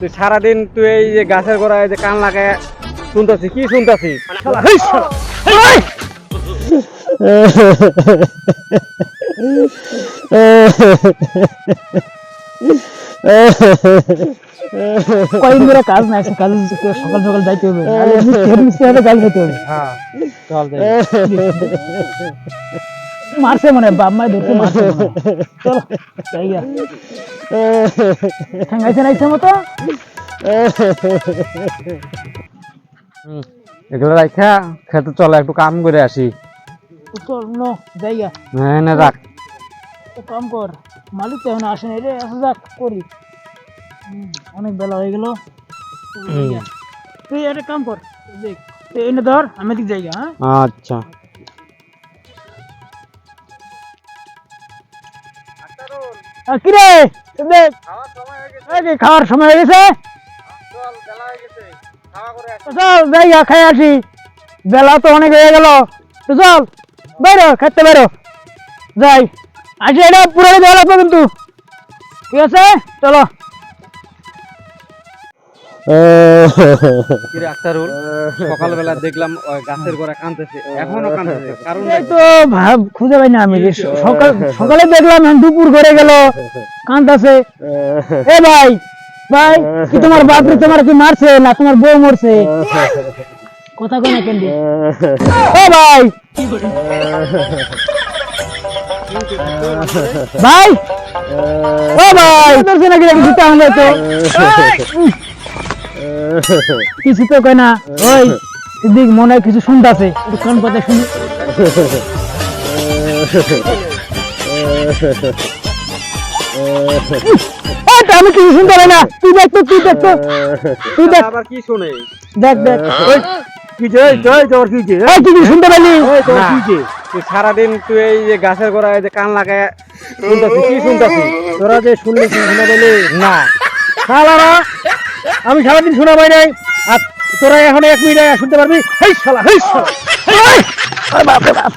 তুই সারাদিন তুই এই যে গাছের গোড়ায় যে কান লাগায় শুনতাছি কি শুনতাছি কয়েকদিন ধরে কাজ নাই, কাজ সকাল সকাল যাইতে হবে, গাল খেতে হবে। হ্যাঁ চল যাই। মারছে মানে বাপ মায় ধরতে মারছে মনে হয়। চলো যাই গা। ঠেঙ্গাইছে নাইছে মতো এগুলো রাখা খেতে চলো একটু কাম করে আসি। চল নো যাই গা। হ্যাঁ না রাখ তো কাম কর, মালিক তো এখন আসে নাই রে। আসা যাক করি, অনেক বেলা হয়ে গেল। তুই একটা কাম কর, দেখ তুই এনে ধর, আমি দিক যাই গা। হ্যাঁ আচ্ছা কি রে দেখ, খাওয়ার সময় হয়ে গেছে। চল যাই গা, খাই আসি, বেলা তো অনেক হয়ে গেল। তো চল বেরো, খেতে বেরো, যাই আসি। এটা পুরো দেওয়া লাগবে কিন্তু, ঠিক আছে? চলো। কিরে আক্তারুল, সকালবেলা দেখলাম ওই গাছের গোড়া কাঁদতেছে, এখনো কাঁদতেছে, কারণ এই তো ভাব খুঁজে পাই না আমি। সকালে দেখলাম, এখন দুপুর করে গেল, কাঁদতেছে। এ ভাই ভাই, কি তোমার বাপরে তোমার কি মারছে না তোমার বউ মরছে? কথা কই না কেন? ও ভাই ভাই, ও ভাই ধরছে নাকি জুতা আনলে তো কিছু তো কয় না। ওই দিক মনে হয় কিছু শুনতেছে, একটু কান পাতে শুনি। আমি কিছু শুনতে পাই না, তুই দেখ তো, তুই দেখ তো, তুই দেখ, আবার কি শুনে? দেখ দেখ কি যে জয় তোর কি যে তুই কিছু শুনতে পাইলি? তুই সারাদিন তুই এই যে গাছের গোড়ায় যে কান লাগায় শুনতাছি কি শুনতাছি? তোরা যে শুনলি কি শুনে পেলি না? শালারা, আমি সারাদিন শোনা পাই নাই, আর তোরা এখন 1 মিনিট শুনতে পারবি? হেই শালা, হেই শালা, হেই, বাপ রে বাপ।